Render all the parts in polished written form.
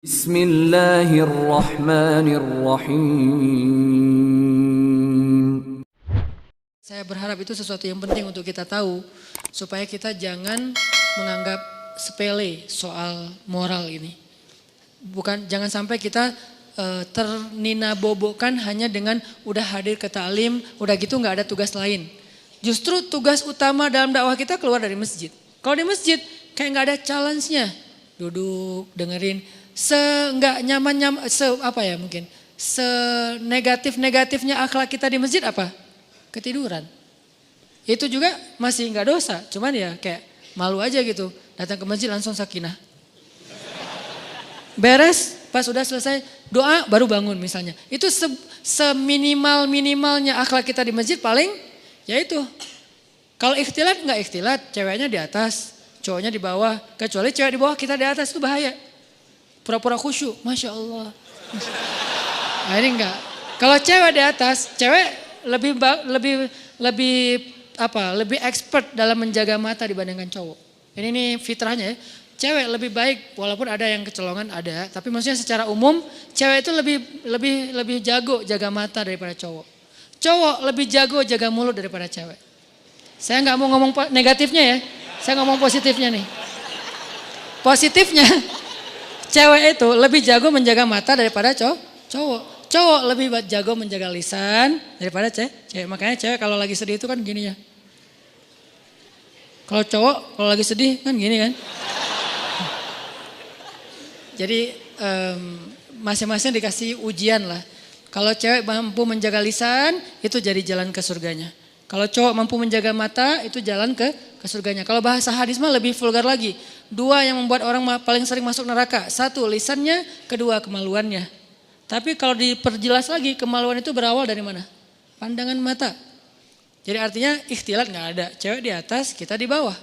Bismillahirrahmanirrahim. Saya berharap itu sesuatu yang penting untuk kita tahu supaya kita jangan menganggap sepele soal moral ini. Jangan sampai kita terninabobokan hanya dengan udah hadir ke ta'lim, udah gitu nggak ada tugas lain. Justru tugas utama dalam dakwah kita keluar dari masjid. Kalau di masjid kayak nggak ada challenge-nya, duduk dengerin. Senegatif-negatifnya akhlak kita di masjid apa? Ketiduran. Itu juga masih nggak dosa, cuman ya kayak malu aja gitu. Datang ke masjid langsung sakinah. Beres, pas udah selesai doa baru bangun misalnya. Itu seminimal-minimalnya akhlak kita di masjid paling ya itu. Kalau ikhtilat nggak ikhtilat, ceweknya di atas, cowoknya di bawah. Kecuali cewek di bawah kita di atas itu bahaya. Pura-pura khusyuk, Masya Allah. Nah ini enggak. Kalau cewek di atas, cewek lebih expert dalam menjaga mata dibandingkan cowok. Ini fitrahnya ya. Cewek lebih baik, walaupun ada yang kecolongan ada, tapi maksudnya secara umum cewek itu lebih jago jaga mata daripada cowok. Cowok lebih jago jaga mulut daripada cewek. Saya nggak mau ngomong negatifnya ya, saya ngomong positifnya nih. Positifnya, cewek itu lebih jago menjaga mata daripada cowok. Cowok lebih jago menjaga lisan daripada cewek. Makanya cewek kalau lagi sedih itu kan gini ya. Kalau cowok kalau lagi sedih kan gini kan. Jadi masing-masing dikasih ujian lah. Kalau cewek mampu menjaga lisan itu jadi jalan ke surganya. Kalau cowok mampu menjaga mata itu jalan ke surganya. Kalau bahasa hadis mah lebih vulgar lagi. 2 yang membuat orang paling sering masuk neraka. 1 lisannya, 2 kemaluannya. Tapi kalau diperjelas lagi kemaluan itu berawal dari mana? Pandangan mata. Jadi artinya ikhtilat nggak ada. Cewek di atas, kita di bawah.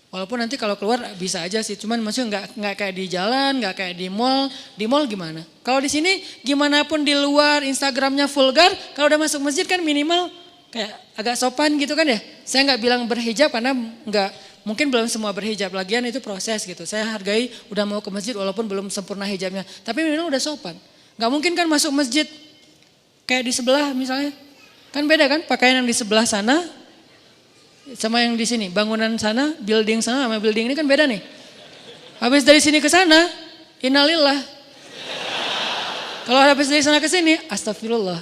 Walaupun nanti kalau keluar bisa aja sih. Cuman maksudnya nggak kayak di jalan, nggak kayak di mall. Di mall gimana? Kalau di sini gimana pun di luar Instagramnya vulgar. Kalau udah masuk masjid kan minimal kayak agak sopan gitu kan ya. Saya nggak bilang berhijab karena mungkin belum semua berhijab. Lagian itu proses gitu. Saya hargai udah mau ke masjid walaupun belum sempurna hijabnya. Tapi minimal udah sopan. Gak mungkin kan masuk masjid kayak di sebelah misalnya. Kan beda kan pakaian yang di sebelah sana sama yang di sini. Bangunan sana, building sana sama building ini kan beda nih. Habis dari sini ke sana, innalillah. Kalau habis dari sana ke sini, astagfirullah.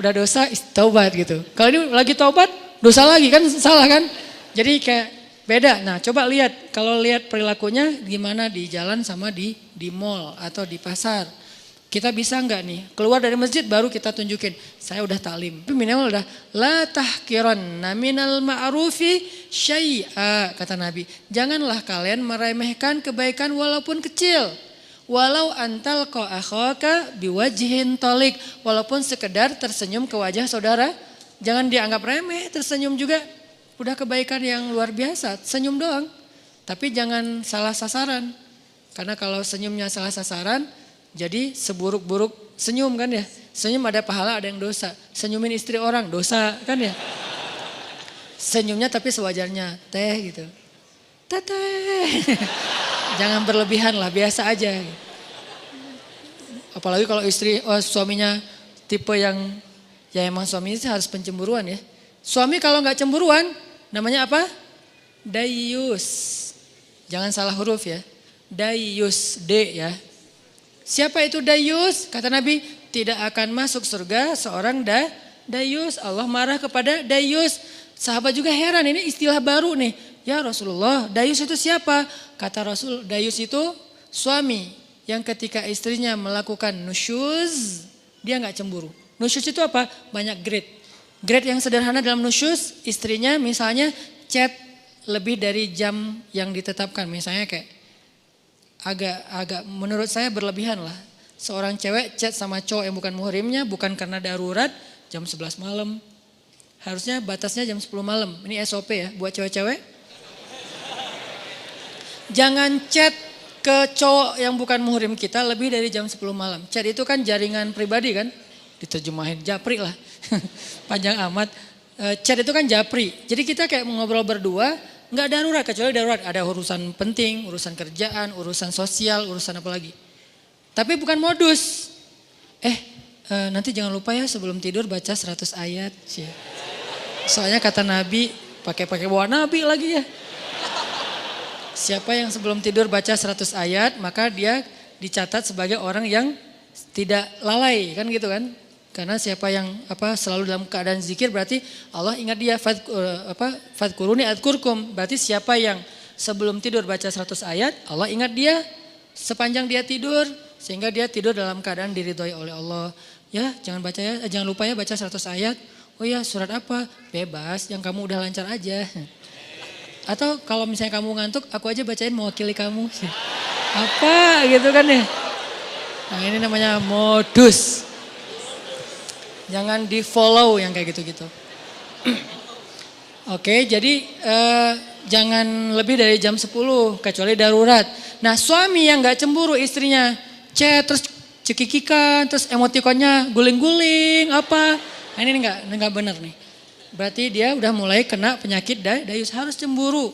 Udah dosa, taubat gitu. Kalau ini lagi taubat, dosa lagi kan salah kan. Jadi kayak beda. Nah coba lihat, kalau lihat perilakunya gimana di jalan sama di mall atau di pasar. Kita bisa nggak nih keluar dari masjid baru kita tunjukin saya udah taklim. Tapi minimal udah la tahkiranna minal ma'rufi syai'a kata Nabi. Janganlah kalian meremehkan kebaikan walaupun kecil. Walau antal ko akhaka biwajhin tolik. Walaupun sekedar tersenyum ke wajah saudara. Jangan dianggap remeh, tersenyum juga. Udah kebaikan yang luar biasa, senyum doang. Tapi jangan salah sasaran. Karena kalau senyumnya salah sasaran, jadi seburuk-buruk senyum kan ya. Senyum ada pahala, ada yang dosa. Senyumin istri orang, dosa kan ya. Senyumnya tapi sewajarnya, teh gitu. Teteh. Jangan berlebihan lah, biasa aja. Apalagi kalau suaminya tipe yang, ya emang suaminya harus pencemburuan ya. Suami kalau nggak cemburuan, namanya apa? Dayus. Jangan salah huruf ya. Dayus, D ya. Siapa itu dayus? Kata Nabi, tidak akan masuk surga seorang dayus. Allah marah kepada dayus. Sahabat juga heran, ini istilah baru nih. Ya Rasulullah, dayus itu siapa? Kata Rasul, dayus itu suami yang ketika istrinya melakukan nusyuz, dia nggak cemburu. Nusyuz itu apa? Banyak grade. Grade yang sederhana dalam nusyuz, istrinya misalnya chat lebih dari jam yang ditetapkan. Misalnya kayak agak menurut saya berlebihan lah. Seorang cewek chat sama cowok yang bukan muhrimnya bukan karena darurat jam 11 malam. Harusnya batasnya jam 10 malam. Ini SOP ya buat cewek-cewek. Jangan chat ke cowok yang bukan muhrim kita lebih dari jam 10 malam. Chat itu kan jaringan pribadi kan. Diterjemahin japri lah. Panjang amat. Chat itu kan japri. Jadi kita kayak ngobrol berdua Nggak darurat, kecuali darurat. Ada urusan penting, urusan kerjaan, urusan sosial, urusan apa lagi. Tapi bukan modus. Nanti jangan lupa ya sebelum tidur baca 100 ayat. Soalnya kata Nabi, pakai bawa Nabi lagi ya. Siapa yang sebelum tidur baca 100 ayat, maka dia dicatat sebagai orang yang tidak lalai, kan gitu kan. Karena siapa yang selalu dalam keadaan zikir berarti Allah ingat dia. Fadkuruni adkurkum. Berarti siapa yang sebelum tidur baca 100 ayat, Allah ingat dia sepanjang dia tidur. Sehingga dia tidur dalam keadaan diridhoi oleh Allah. Ya, jangan lupa ya baca 100 ayat. Oh ya, surat apa? Bebas, yang kamu udah lancar aja. Atau kalau misalnya kamu ngantuk, aku aja bacain mewakili kamu. Apa gitu kan ya. Nah, ini namanya modus. Jangan di follow yang kayak gitu-gitu. Oke, jadi jangan lebih dari jam 10 kecuali darurat. Nah, suami yang gak cemburu istrinya chat terus cekikikan, terus emotikonnya guling-guling apa. Nah, ini enggak benar nih. Berarti dia udah mulai kena penyakit dayus, harus cemburu.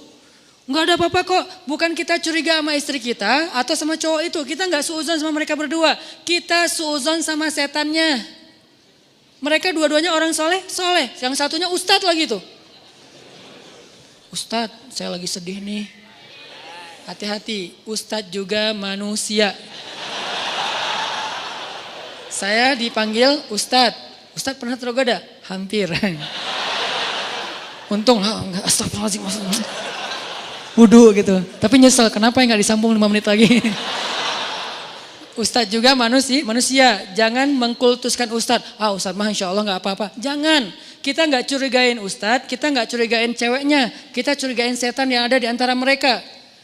Enggak ada apa-apa kok, bukan kita curiga sama istri kita atau sama cowok itu. Kita enggak suuzon sama mereka berdua, kita suuzon sama setannya. Mereka dua-duanya orang soleh, yang satunya ustadz lagi tuh. Ustadz, saya lagi sedih nih. Hati-hati, ustadz juga manusia. Saya dipanggil Ustadz. Ustadz pernah tergoda? Hampir. Untung enggak, astagfirullahaladzim. Wudu gitu. Tapi nyesel, kenapa enggak disambung 5 menit lagi. Ustadz juga manusia. Jangan mengkultuskan Ustadz. Ustadz mah insya Allah enggak apa-apa. Jangan. Kita enggak curigain Ustadz, kita enggak curigain ceweknya. Kita curigain setan yang ada di antara mereka.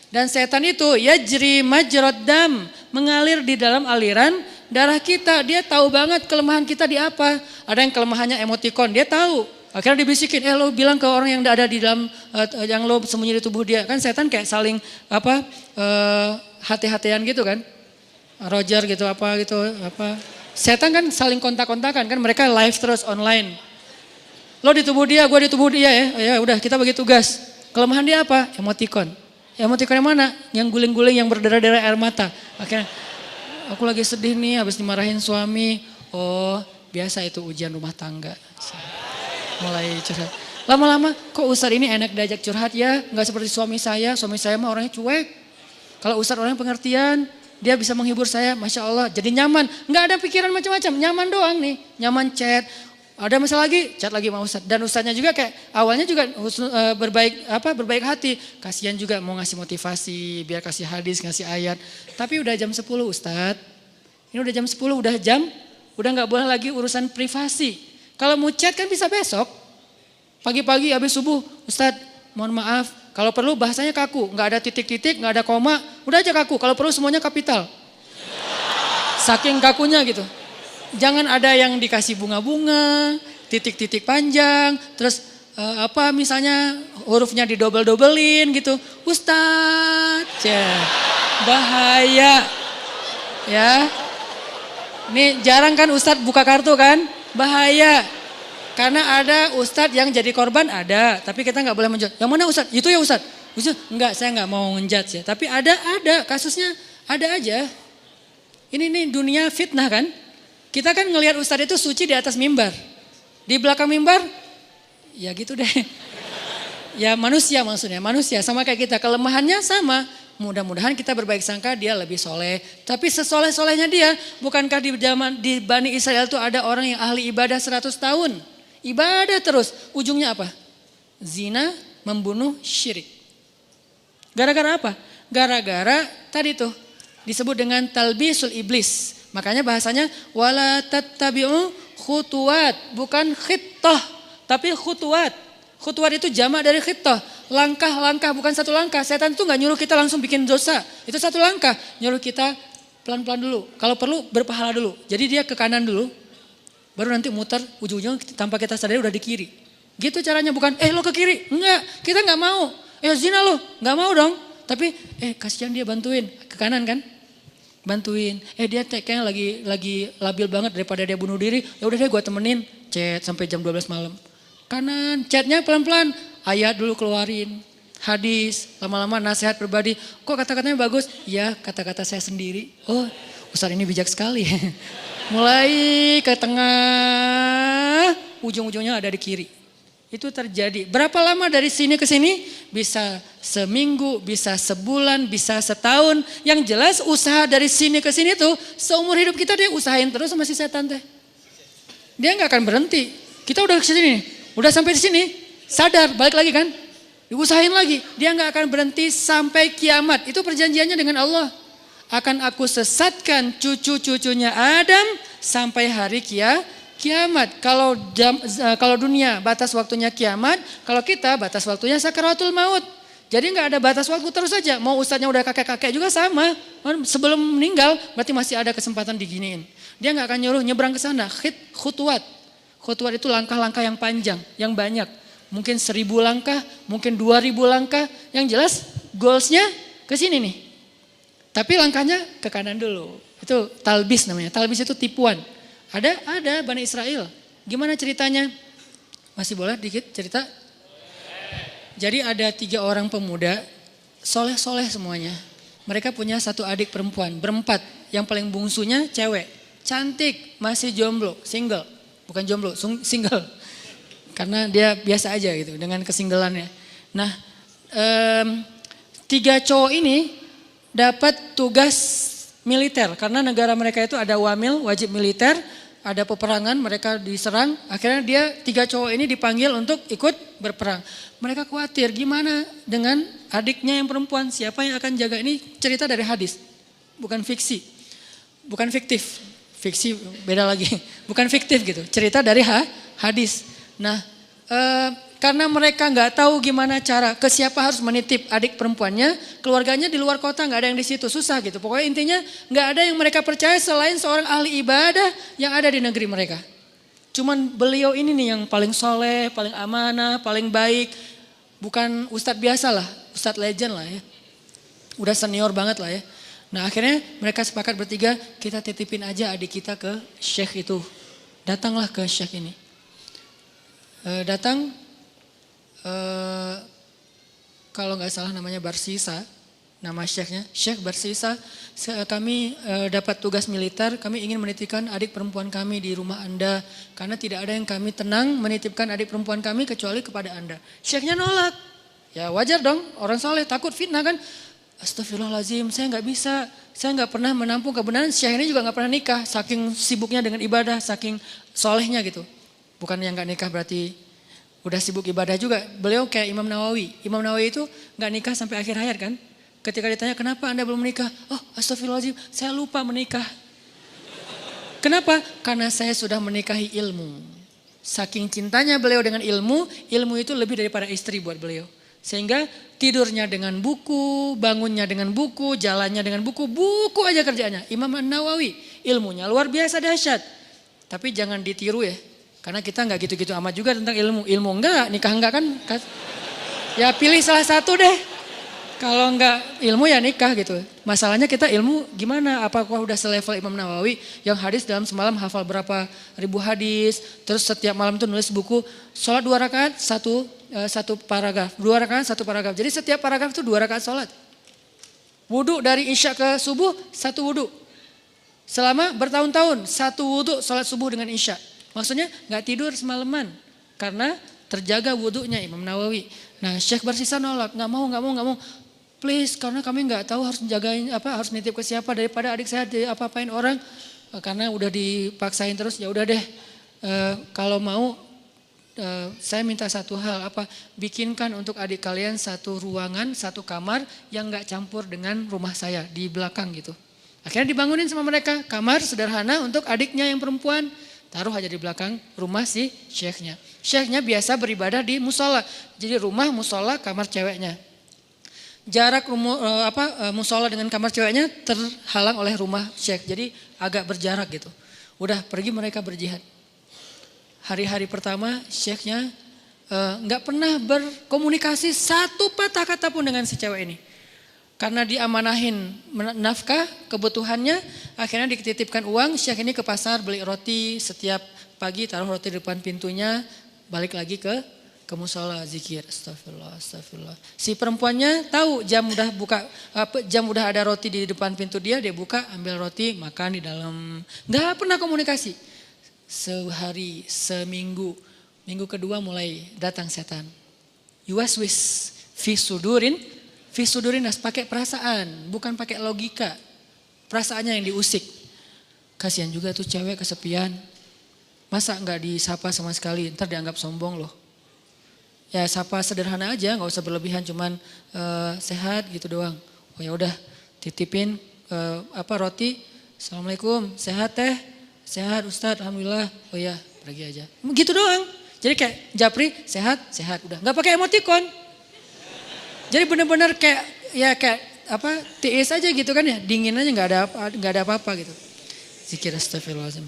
Dan setan itu yajri majrad dam, mengalir di dalam aliran darah kita. Dia tahu banget kelemahan kita di apa. Ada yang kelemahannya emotikon, dia tahu. Akhirnya dibisikin, lo bilang ke orang yang ada di dalam, yang lo sembunyi di tubuh dia. Kan setan kayak saling hati-hatian gitu kan. Roger gitu apa. Setan kan saling kontak-kontakan kan, mereka live terus online. Lo di tubuh dia, gue di tubuh dia ya. Ya udah kita bagi tugas. Kelemahan dia apa? Emotikon. Emotikon yang mana? Yang guling-guling, yang berdarah-darah air mata. Akhirnya, aku lagi sedih nih habis dimarahin suami. Oh, biasa itu ujian rumah tangga. Mulai curhat. Lama-lama, kok Ustadz ini enak diajak curhat ya? Enggak seperti suami saya mah orangnya cuek. Kalau Ustadz orangnya pengertian, dia bisa menghibur saya, Masya Allah. Jadi nyaman, enggak ada pikiran macam-macam, nyaman doang nih. Nyaman chat, ada masalah lagi, chat lagi sama Ustadz. Dan Ustadznya juga kayak awalnya juga berbaik hati. Kasihan juga mau ngasih motivasi, biar kasih hadis, ngasih ayat. Tapi udah jam 10 Ustadz. Ini udah jam 10, udah gak boleh lagi urusan privasi. Kalau mau chat kan bisa besok. Pagi-pagi habis subuh, Ustadz mohon maaf. Kalau perlu bahasanya kaku, gak ada titik-titik, gak ada koma. Udah aja kaku, kalau perlu semuanya kapital. Saking kakunya gitu. Jangan ada yang dikasih bunga-bunga, titik-titik panjang, terus misalnya hurufnya didobel-dobelin gitu. Ustadz, bahaya. Ya. Ini jarang kan Ustadz buka kartu kan? Bahaya. Karena ada Ustadz yang jadi korban ada, tapi kita nggak boleh menjudge. Yang mana Ustadz? Itu ya Ustadz. Enggak, saya nggak mau menjudge ya. Tapi ada kasusnya ada aja. Ini nih dunia fitnah kan? Kita kan ngelihat Ustadz itu suci di atas mimbar. Di belakang mimbar, ya gitu deh. Ya manusia maksudnya, manusia sama kayak kita. Kelemahannya sama. Mudah-mudahan kita berbaik sangka dia lebih soleh. Tapi sesoleh-solehnya dia, bukankah di Bani Israel itu ada orang yang ahli ibadah 100 tahun. Ibadah terus. Ujungnya apa? Zina, membunuh, syirik. Gara-gara apa? Gara-gara tadi tuh disebut dengan talbisul iblis. Makanya bahasanya wala tattabi'u khutuwat, bukan khittah, tapi khutuwat. Khutuwat itu jamak dari khittah. Langkah-langkah, bukan satu langkah. Setan itu enggak nyuruh kita langsung bikin dosa. Itu satu langkah, nyuruh kita pelan-pelan dulu. Kalau perlu berpahala dulu. Jadi dia ke kanan dulu, baru nanti muter ujung-ujungnya tanpa kita sadari udah di kiri. Gitu caranya, bukan lo ke kiri. Enggak, kita enggak mau. Zina lo, enggak mau dong. Tapi kasihan dia, bantuin ke kanan kan. Bantuin, dia kayaknya lagi labil banget daripada dia bunuh diri. Ya udah deh gue temenin, chat sampai jam 12 malam. Kanan, chatnya pelan-pelan, ayat dulu keluarin. hadis, lama-lama nasihat pribadi. Kok kata-katanya bagus? Ya kata-kata saya sendiri. Oh Ustaz ini bijak sekali. Mulai ke tengah, ujung-ujungnya ada di kiri. Itu terjadi. Berapa lama dari sini ke sini? Bisa seminggu, bisa sebulan, bisa setahun. Yang jelas usaha dari sini ke sini tuh seumur hidup kita dia usahain terus sama si setan teh. Dia nggak akan berhenti. Kita udah ke sini, udah sampai di sini, sadar balik lagi kan? Diusahain lagi. Dia nggak akan berhenti sampai kiamat. Itu perjanjiannya dengan Allah. Akan aku sesatkan cucu-cucunya Adam sampai hari kiamat. Kalau dunia batas waktunya kiamat, kalau kita batas waktunya sakaratul maut. Jadi nggak ada batas waktu terus saja. Mau ustadznya udah kakek-kakek juga sama. Sebelum meninggal berarti masih ada kesempatan diginiin. Dia nggak akan nyuruh nyebrang ke sana. Khutwat. Khutwat itu langkah-langkah yang panjang, yang banyak. Mungkin 1000 langkah, mungkin 2000 langkah. Yang jelas goalsnya ke sini nih. Tapi langkahnya ke kanan dulu. Itu talbis namanya. Talbis itu tipuan. Ada Bani Israel. Gimana ceritanya? Masih boleh dikit cerita? Jadi ada 3 orang pemuda, soleh-soleh semuanya. Mereka punya 1 adik perempuan, berempat. Yang paling bungsunya cewek, cantik, masih jomblo, single. Bukan jomblo, single. Karena dia biasa aja gitu dengan kesinggelannya. Nah 3 cowok ini dapat tugas militer. Karena negara mereka itu ada wamil, wajib militer. Ada peperangan, mereka diserang. Akhirnya dia 3 cowok ini dipanggil untuk ikut berperang. Mereka khawatir gimana dengan adiknya yang perempuan. Siapa yang akan jaga, ini cerita dari hadis. Bukan fiksi. Bukan fiktif. Fiksi beda lagi. Bukan fiktif gitu. Cerita dari hadis. Nah karena mereka nggak tahu gimana cara ke siapa harus menitip adik perempuannya, keluarganya di luar kota nggak ada yang di situ, susah gitu. Pokoknya intinya nggak ada yang mereka percaya selain seorang ahli ibadah yang ada di negeri mereka. Cuman beliau ini nih yang paling soleh, paling amanah, paling baik. Bukan ustadz biasa lah, ustadz legend lah ya. Udah senior banget lah ya. Nah akhirnya mereka sepakat bertiga, kita titipin aja adik kita ke syekh itu. Datanglah ke syekh ini. Kalau nggak salah namanya Barsisa, nama syekhnya, Syekh Barsisa. Kami dapat tugas militer, kami ingin menitipkan adik perempuan kami di rumah Anda. Karena tidak ada yang kami tenang menitipkan adik perempuan kami kecuali kepada Anda. Syekhnya nolak. Ya wajar dong, orang soleh takut fitnah kan. Astagfirullahaladzim, saya nggak bisa. Saya nggak pernah menampung kebenaran. Syekh ini juga nggak pernah nikah, saking sibuknya dengan ibadah, saking solehnya gitu. Bukan yang nggak nikah berarti udah sibuk ibadah juga. Beliau kayak Imam Nawawi. Imam Nawawi itu nggak nikah sampai akhir hayat kan. Ketika ditanya kenapa Anda belum menikah? Oh astagfirullahaladzim, saya lupa menikah. Kenapa? Karena saya sudah menikahi ilmu. Saking cintanya beliau dengan ilmu, ilmu itu lebih daripada istri buat beliau. Sehingga tidurnya dengan buku, bangunnya dengan buku, jalannya dengan buku, buku aja kerjaannya. Imam Nawawi, ilmunya luar biasa dahsyat. Tapi jangan ditiru ya. Karena kita nggak gitu-gitu amat juga tentang ilmu. Ilmu enggak, nikah enggak kan. Ya pilih salah satu deh. Kalau enggak ilmu ya nikah gitu. Masalahnya kita ilmu gimana? Apakah udah selevel Imam Nawawi yang hadis dalam semalam hafal berapa ribu hadis. Terus setiap malam tuh nulis buku. Sholat 2 rakaat, satu paragraf. 2 rakaat, 1 paragraf. Jadi setiap paragraf itu 2 rakaat sholat. Wudhu dari isya ke subuh, 1 wudhu. Selama bertahun-tahun, 1 wudhu sholat subuh dengan isya. Maksudnya nggak tidur semalaman karena terjaga wudhunya Imam Nawawi. Nah Syekh Barsisa nolak, nggak mau. Please, karena kami nggak tahu harus jagain harus nitip ke siapa daripada adik saya apa-apain orang. Karena udah dipaksain terus, ya udah deh. Kalau mau saya minta satu hal, bikinkan untuk adik kalian 1 ruangan, 1 kamar yang nggak campur dengan rumah saya di belakang gitu. Akhirnya dibangunin sama mereka kamar sederhana untuk adiknya yang perempuan. Taruh aja di belakang rumah si syekhnya. Syekhnya biasa beribadah di musola. Jadi rumah, musola, kamar ceweknya. Jarak musola dengan kamar ceweknya terhalang oleh rumah syekh. Jadi agak berjarak gitu. Udah pergi mereka berjihad. Hari-hari pertama syekhnya nggak pernah berkomunikasi 1 patah kata pun dengan si cewek ini. Karena diamanahin nafkah, kebutuhannya, akhirnya dititipkan uang, syekh ini ke pasar beli roti, setiap pagi taruh roti di depan pintunya, balik lagi ke ke musola zikir, astagfirullah, astagfirullah. Si perempuannya tahu jam udah ada roti di depan pintu dia buka, ambil roti, makan di dalam. Nggak pernah komunikasi. Sehari, seminggu, minggu kedua mulai datang setan. Yuwaswis fi sudurin nas, pakai perasaan, bukan pakai logika. Perasaannya yang diusik. Kasihan juga tuh cewek kesepian. Masa nggak disapa sama sekali, ntar dianggap sombong loh. Ya sapa sederhana aja, nggak usah berlebihan, cuman sehat gitu doang. Oh ya udah, titipin roti. Assalamualaikum, sehat teh, sehat Ustadz, alhamdulillah. Oh ya, pergi aja. Gitu doang. Jadi kayak japri, sehat, udah. Nggak pakai emoticon. Jadi benar-benar kayak tiis aja gitu kan ya, dingin aja, nggak ada apa-apa gitu. Zikir astagfirullahaladzim.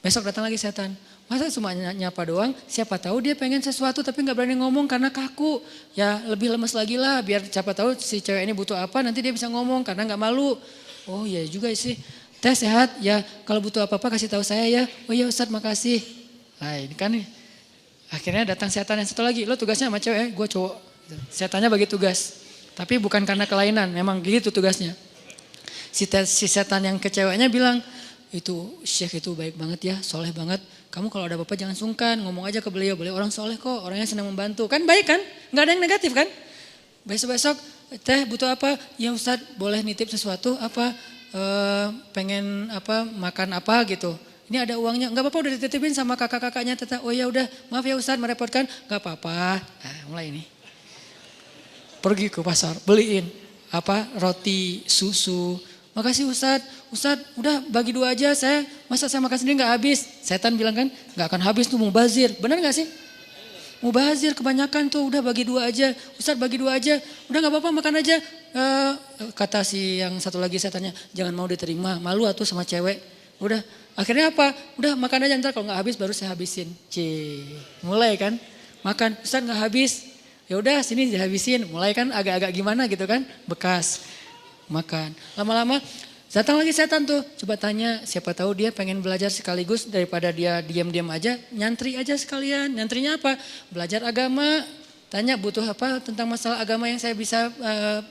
Besok datang lagi setan. Masa cuma nyapa doang, siapa tahu dia pengen sesuatu tapi gak berani ngomong karena kaku. Ya lebih lemes lagi lah, biar siapa tahu si cewek ini butuh apa nanti dia bisa ngomong karena gak malu. Oh iya juga sih, teh sehat ya, kalau butuh apa-apa kasih tahu saya ya. Oh iya Ustadz makasih. Nah ini kan nih, akhirnya datang setan yang satu lagi. Lo tugasnya sama cewek, gue cowok. Setannya bagi tugas, tapi bukan karena kelainan, memang gitu tugasnya. Si setan yang ke ceweknya bilang, itu Syekh itu baik banget ya, soleh banget. Kamu kalau ada apa-apa jangan sungkan, ngomong aja ke beliau orang soleh kok, orangnya senang membantu. Kan baik kan, gak ada yang negatif kan. Besok-besok, teh butuh apa? Ya Ustadz boleh nitip sesuatu apa, pengen apa, makan apa gitu. Ini ada uangnya, gak apa-apa udah dititipin sama kakak-kakaknya. Teteh, oh ya udah maaf ya Ustadz merepotkan, gak apa-apa. Nah mulai ini. Pergi ke pasar, beliin apa, roti, susu. Makasih Ustadz udah bagi 2 aja, masa saya makan sendiri gak habis. Setan bilang kan gak akan habis tuh, mubazir. Benar gak sih? Mubazir kebanyakan tuh, udah bagi 2 aja. Ustadz bagi 2 aja, udah gak apa-apa makan aja. Kata si yang satu lagi setannya, jangan mau diterima, malu atuh sama cewek. Udah, akhirnya apa? Udah makan aja, ntar kalau gak habis baru saya habisin. Mulai kan, makan, Ustadz gak habis. Ya udah sini dihabisin, mulai kan agak-agak gimana gitu kan, bekas. Makan. Lama-lama datang lagi setan tuh. Coba tanya, siapa tahu dia pengen belajar sekaligus daripada dia diam-diam aja, nyantri aja sekalian. Nyantrinya apa? Belajar agama. Tanya butuh apa tentang masalah agama yang saya bisa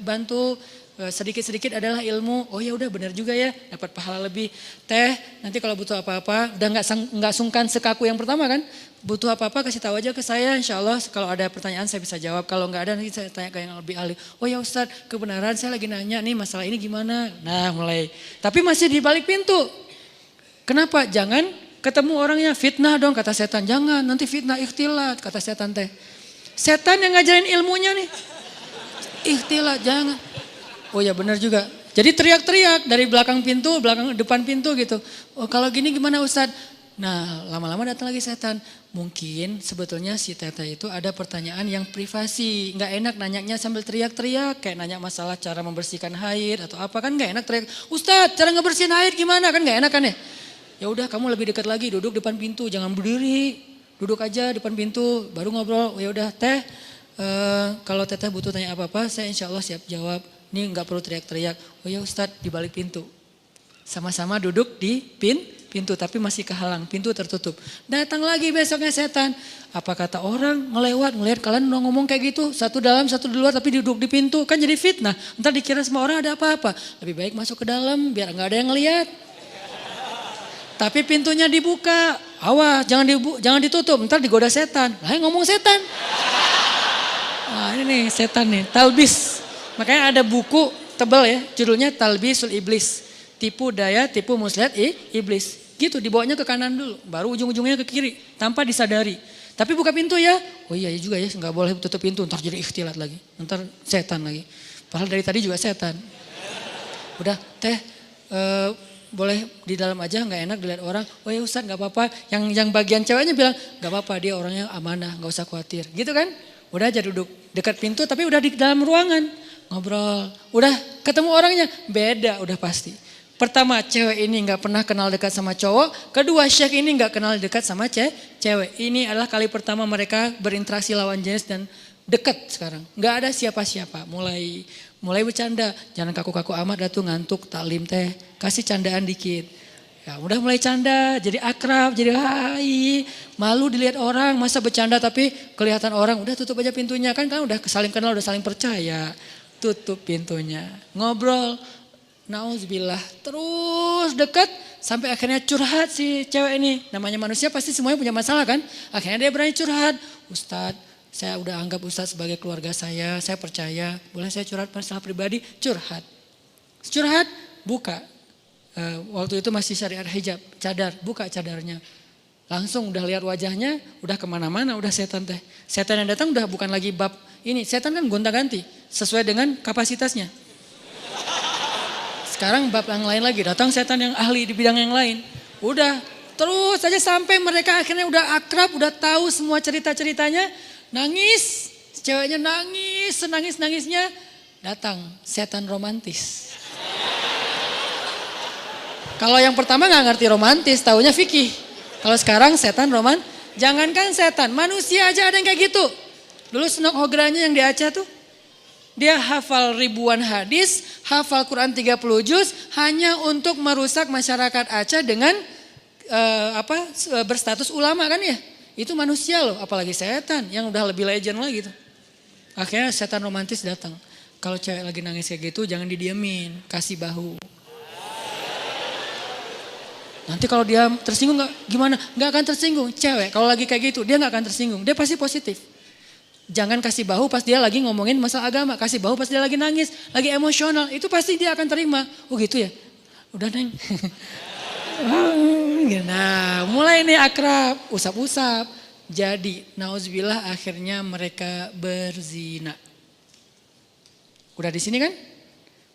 bantu. Sedikit-sedikit adalah ilmu. Oh ya udah benar juga ya, dapat pahala lebih. Teh, nanti kalau butuh apa-apa, udah nggak sungkan sekaku yang pertama kan. Butuh apa-apa kasih tahu aja ke saya, insya Allah kalau ada pertanyaan saya bisa jawab. Kalau nggak ada nanti saya tanya ke yang lebih ahli. Oh ya Ustadz, kebenaran saya lagi nanya nih masalah ini gimana. Nah mulai, tapi masih di balik pintu. Kenapa? Jangan ketemu orangnya, fitnah dong kata setan. Jangan, nanti fitnah ikhtilat kata setan teh. Setan yang ngajarin ilmunya nih. Ikhtilat, jangan. Oh ya benar juga. Jadi teriak-teriak dari belakang depan pintu gitu. Oh kalau gini gimana Ustadz? Nah lama-lama datang lagi setan. Mungkin sebetulnya si teteh itu ada pertanyaan yang privasi. Gak enak nanyanya sambil teriak-teriak. Kayak nanya masalah cara membersihkan haid atau apa kan gak enak teriak. Ustadz cara ngebersihin haid gimana kan gak enak kan ya. Ya udah kamu lebih dekat lagi duduk depan pintu. Jangan berdiri. Duduk aja depan pintu baru ngobrol. Ya udah teh kalau teteh butuh tanya apa-apa saya insya Allah siap jawab. Ini gak perlu teriak-teriak. Oh ya Ustadz di balik pintu. Sama-sama duduk di pintu tapi masih kehalang, pintu tertutup. Datang lagi besoknya setan. Apa kata orang ngelihat kalian udah ngomong kayak gitu. Satu dalam satu di luar tapi duduk di pintu. Kan jadi fitnah. Ntar dikira semua orang ada apa-apa. Lebih baik masuk ke dalam biar gak ada yang ngelihat. Tapi pintunya dibuka. Awas jangan ditutup. Ntar digoda setan. Lah ngomong setan. Nah ini nih setan nih. Talbis. Makanya ada buku tebal ya. Judulnya Talbisul Iblis. Tipu daya, tipu muslihat iblis. Gitu dibawanya ke kanan dulu. Baru ujung-ujungnya ke kiri. Tanpa disadari. Tapi buka pintu ya. Oh iya juga ya gak boleh tutup pintu. Ntar jadi ikhtilat lagi. Ntar setan lagi. Padahal dari tadi juga setan. Udah teh boleh di dalam aja gak enak dilihat orang. Oh ya Ustadz gak apa-apa. Yang bagian ceweknya bilang gak apa-apa dia orangnya amanah. Gak usah khawatir. Gitu kan. Udah aja duduk dekat pintu tapi udah di dalam ruangan. Ngobrol. Udah ketemu orangnya. Beda udah pasti. Pertama cewek ini gak pernah kenal dekat sama cowok. Kedua Syekh ini gak kenal dekat sama cewek. Ini adalah kali pertama mereka berinteraksi lawan jenis dan dekat sekarang. Gak ada siapa-siapa. Mulai bercanda. Jangan kaku-kaku amat dah tuh ngantuk taklim teh. Kasih candaan dikit. mereka. Udah mulai canda, jadi akrab, jadi hai. Malu dilihat orang, masa bercanda tapi kelihatan orang. Udah tutup aja pintunya, kan udah saling kenal, udah saling percaya. Tutup pintunya, ngobrol. Nauzubillah, terus deket sampai akhirnya curhat si cewek ini. Namanya manusia pasti semuanya punya masalah kan. Akhirnya dia berani curhat. Ustadz, saya udah anggap Ustadz sebagai keluarga saya percaya. Boleh saya curhat masalah pribadi? Curhat. Curhat, buka. Waktu itu masih syariat hijab, cadar, buka cadarnya. Langsung udah lihat wajahnya, udah kemana-mana, udah setan teh. Setan yang datang udah bukan lagi bab ini. Setan kan gonta-ganti, sesuai dengan kapasitasnya. Sekarang bab yang lain lagi, datang setan yang ahli di bidang yang lain. Udah terus saja sampai mereka akhirnya udah akrab, udah tahu semua cerita-ceritanya. Nangis, ceweknya nangis, senangis-nangisnya. Datang setan romantis. Kalau yang pertama gak ngerti romantis, taunya fikih. Kalau sekarang setan jangankan setan, manusia aja ada yang kayak gitu. Dulu Senok Hogranya yang di Aceh tuh. Dia hafal ribuan hadis, hafal Quran 30 juz hanya untuk merusak masyarakat Aceh dengan berstatus ulama kan ya. Itu manusia loh, apalagi setan yang udah lebih legend lagi tuh. Akhirnya setan romantis datang. Kalau cewek lagi nangis kayak gitu jangan didiemin, kasih bahu. Nanti kalau dia tersinggung gimana? Gak akan tersinggung. Cewek kalau lagi kayak gitu dia gak akan tersinggung, dia pasti positif. Jangan kasih bahu pas dia lagi ngomongin masalah agama. Kasih bahu pas dia lagi nangis, lagi emosional. Itu pasti dia akan terima. Oh gitu ya? Udah Neng. Nah mulai nih akrab, usap-usap. Jadi nauzubillah akhirnya mereka berzina. Udah di sini kan?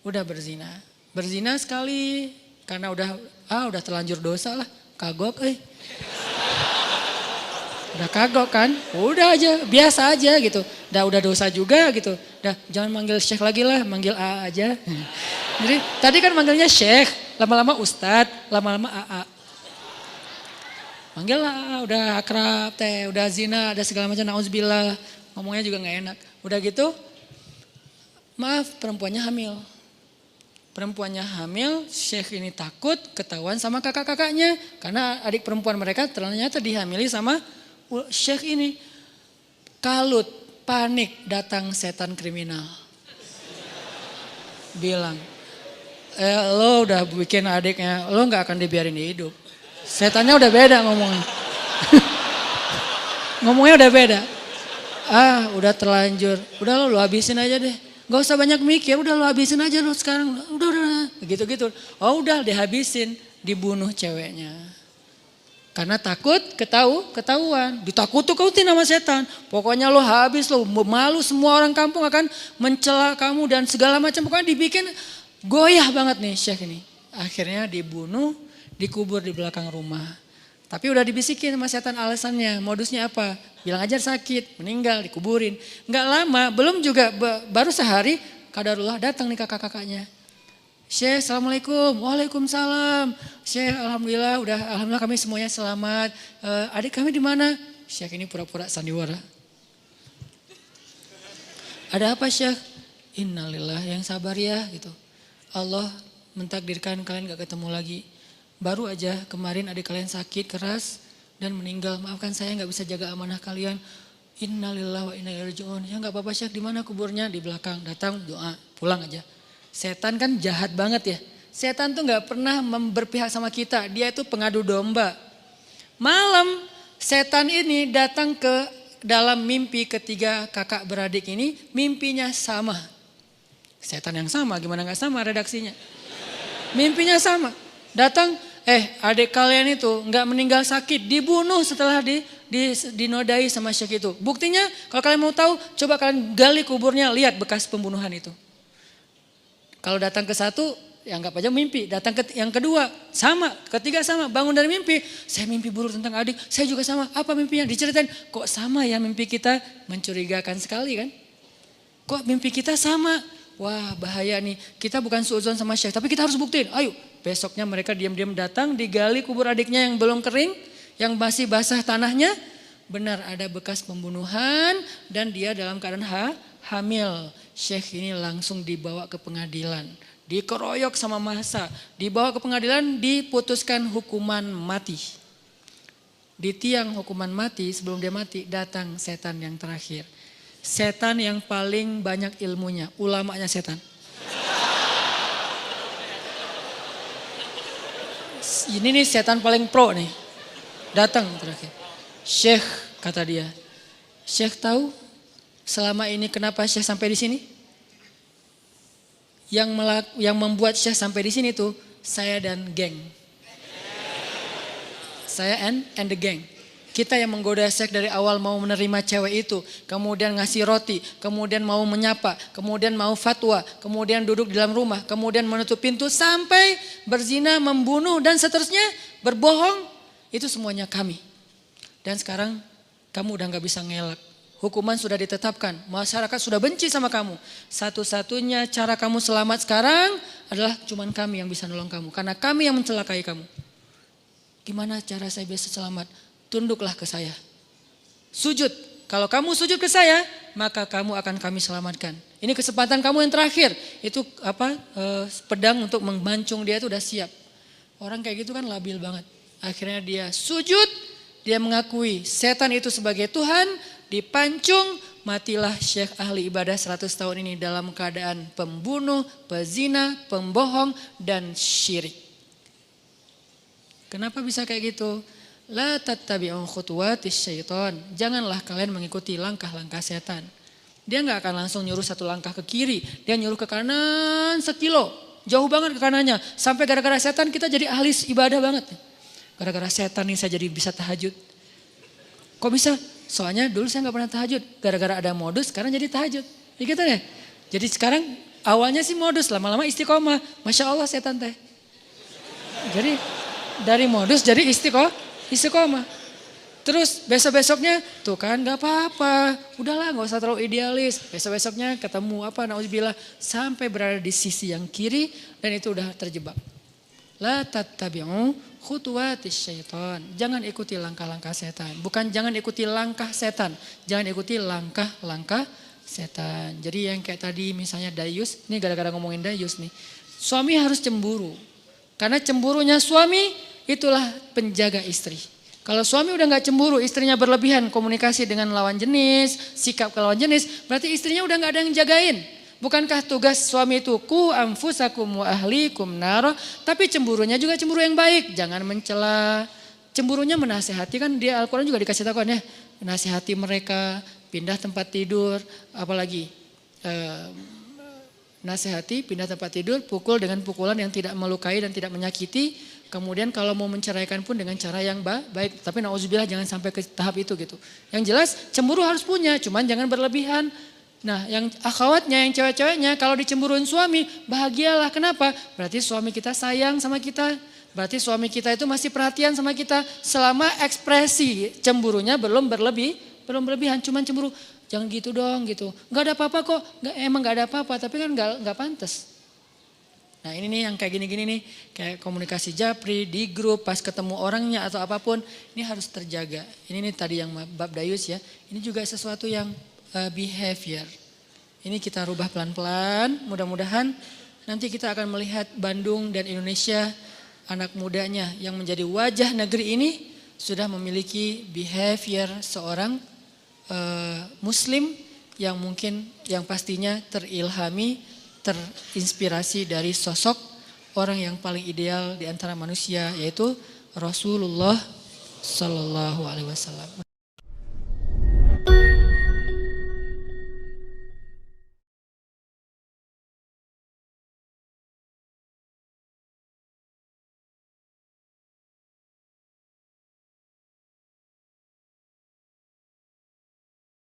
Udah berzina. Berzina sekali karena udah terlanjur dosa lah. Kagok Udah kagok kan, udah aja, biasa aja gitu. Udah dosa juga gitu. Jangan manggil Syekh lagi lah, manggil A aja. Jadi tadi kan manggilnya Syekh, lama-lama Ustadz, lama-lama AA. Manggil lah, udah akrab teh, udah zina, ada segala macam, nauzubillah. Ngomongnya juga gak enak. Udah gitu, maaf perempuannya hamil. Perempuannya hamil, Syekh ini takut ketahuan sama kakak-kakaknya. Karena adik perempuan mereka ternyata dihamili sama Syekh ini. Kalut, panik, datang setan kriminal. Bilang, lo udah bikin adiknya, lo gak akan dibiarin hidup. Setannya udah beda ngomongnya. Ngomongnya udah beda. Udah terlanjur, udah lo habisin aja deh. Gak usah banyak mikir, udah lo habisin aja lo sekarang. Udah. Gitu-gitu. Oh udah dihabisin, dibunuh ceweknya. Karena takut ketahuan. Ditakut-takutin sama setan. Pokoknya lo habis, lo malu, semua orang kampung akan mencela kamu dan segala macam. Pokoknya dibikin goyah banget nih Syekh ini. Akhirnya dibunuh, dikubur di belakang rumah. Tapi udah dibisikin sama setan alasannya, modusnya apa? Bilang aja sakit, meninggal, dikuburin. Nggak lama, belum juga, baru sehari, kadarullah datang nih kakak-kakaknya. Syekh, assalamualaikum, waalaikumsalam. Syekh, alhamdulillah, alhamdulillah kami semuanya selamat. Adik kami di mana? Syekh ini pura-pura sandiwara. Ada apa Syekh? Innalillah, yang sabar ya gitu. Allah mentakdirkan kalian gak ketemu lagi. Baru aja kemarin adik kalian sakit keras dan meninggal. Maafkan saya gak bisa jaga amanah kalian. Innalillah wa inna ilaihi raji'un. Ya gak apa-apa Syekh, di mana kuburnya? Di belakang. Datang doa, pulang aja. Setan kan jahat banget ya. Setan tuh gak pernah berpihak sama kita. Dia itu pengadu domba. Malam setan ini datang ke dalam mimpi ketiga kakak beradik ini. Mimpinya sama. Setan yang sama, gimana gak sama redaksinya. Mimpinya sama. Datang, adik kalian itu gak meninggal sakit. Dibunuh setelah dinodai sama Syekh itu. Buktinya kalau kalian mau tahu, coba kalian gali kuburnya, lihat bekas pembunuhan itu. Kalau datang ke satu, ya anggap aja mimpi. Datang ke yang kedua, sama. Ketiga sama, bangun dari mimpi. Saya mimpi buruk tentang adik, saya juga sama. Apa mimpinya? Diceritain, kok sama ya mimpi kita? Mencurigakan sekali kan? Kok mimpi kita sama? Wah bahaya nih, kita bukan suudzon sama Syekh, tapi kita harus buktiin. Ayo, besoknya mereka diam-diam datang, digali kubur adiknya yang belum kering, yang masih basah tanahnya. Benar ada bekas pembunuhan dan dia dalam keadaan hamil. Syekh ini langsung dibawa ke pengadilan. dikeroyok sama massa, dibawa ke pengadilan, diputuskan hukuman mati. Di tiang hukuman mati, sebelum dia mati, datang setan yang terakhir. Setan yang paling banyak ilmunya, ulamanya setan. Ini nih setan paling pro nih. Datang terakhir. Syekh, kata dia. Syekh tahu selama ini kenapa Syekh sampai di sini? Yang membuat Syekh sampai di sini tuh saya dan geng. Saya and the gang. Kita yang menggoda Syekh dari awal mau menerima cewek itu. Kemudian ngasih roti. Kemudian mau menyapa. Kemudian mau fatwa. Kemudian duduk di dalam rumah. Kemudian menutup pintu sampai berzina, membunuh dan seterusnya. Berbohong. Itu semuanya kami. Dan sekarang kamu udah gak bisa ngelak. Hukuman sudah ditetapkan. Masyarakat sudah benci sama kamu. Satu-satunya cara kamu selamat sekarang adalah cuman kami yang bisa nolong kamu. Karena kami yang mencelakai kamu. Gimana cara saya bisa selamat? Tunduklah ke saya. Sujud. Kalau kamu sujud ke saya, maka kamu akan kami selamatkan. Ini kesempatan kamu yang terakhir. Itu pedang untuk memancung dia itu udah siap. Orang kayak gitu kan labil banget. Akhirnya dia sujud, dia mengakui setan itu sebagai Tuhan, dipancung, matilah Syekh ahli ibadah 100 tahun ini dalam keadaan pembunuh, pezina, pembohong, dan syirik. Kenapa bisa kayak gitu? La tattabi'u khutuwatis syaitan. Janganlah kalian mengikuti langkah-langkah setan. Dia gak akan langsung nyuruh satu langkah ke kiri. Dia nyuruh ke kanan 1 kilo. Jauh banget ke kanannya. Sampai gara-gara setan kita jadi ahli ibadah banget. Gara-gara setan nih saya jadi bisa tahajud. Kok bisa? Soalnya dulu saya gak pernah tahajud. Gara-gara ada modus sekarang jadi tahajud. Ya gitu deh. Jadi sekarang awalnya sih modus. Lama-lama istiqomah. Masya Allah setan teh. Jadi dari modus jadi istiqomah. Terus besok-besoknya tuh kan gak apa-apa. Udahlah gak usah terlalu idealis. Besok-besoknya ketemu na'udzubillah. Sampai berada di sisi yang kiri dan itu udah terjebak. La tattabi'u khutuwatis syaitan. Jangan ikuti langkah-langkah setan. Bukan jangan ikuti langkah setan. Jangan ikuti langkah-langkah setan. Jadi yang kayak tadi misalnya dayus. Ini gara-gara ngomongin dayus nih. Suami harus cemburu. Karena cemburunya suami itulah penjaga istri. Kalau suami udah gak cemburu, istrinya berlebihan komunikasi dengan lawan jenis, sikap ke lawan jenis, berarti istrinya udah gak ada yang jagain. Bukankah tugas suami itu ku anfusakum wa ahlikum nar, tapi cemburunya juga cemburu yang baik, jangan mencela. Cemburunya menasehati, kan dia Al-Quran juga dikasih tahu kan ya, menasehati mereka, pindah tempat tidur, apalagi nasihati, pindah tempat tidur, pukul dengan pukulan yang tidak melukai dan tidak menyakiti. Kemudian kalau mau menceraikan pun dengan cara yang baik. Tapi na'udzubillah jangan sampai ke tahap itu gitu. Yang jelas cemburu harus punya, cuman jangan berlebihan. Nah yang akhwatnya, yang cewek-ceweknya kalau dicemburuin suami, bahagialah. Kenapa? Berarti suami kita sayang sama kita. Berarti suami kita itu masih perhatian sama kita. Selama ekspresi cemburunya belum berlebihan, cuman cemburu. Jangan gitu dong gitu. Gak ada apa-apa kok. Emang gak ada apa-apa tapi kan gak pantas. Nah ini nih yang kayak gini-gini nih. Kayak komunikasi japri di grup pas ketemu orangnya atau apapun. Ini harus terjaga. Ini nih tadi yang bab dayus ya. Ini juga sesuatu yang behavior. Ini kita rubah pelan-pelan. Mudah-mudahan nanti kita akan melihat Bandung dan Indonesia. Anak mudanya yang menjadi wajah negeri ini. Sudah memiliki behavior seorang Muslim yang mungkin yang pastinya terilhami, terinspirasi dari sosok orang yang paling ideal di antara manusia yaitu Rasulullah Sallallahu Alaihi Wasallam.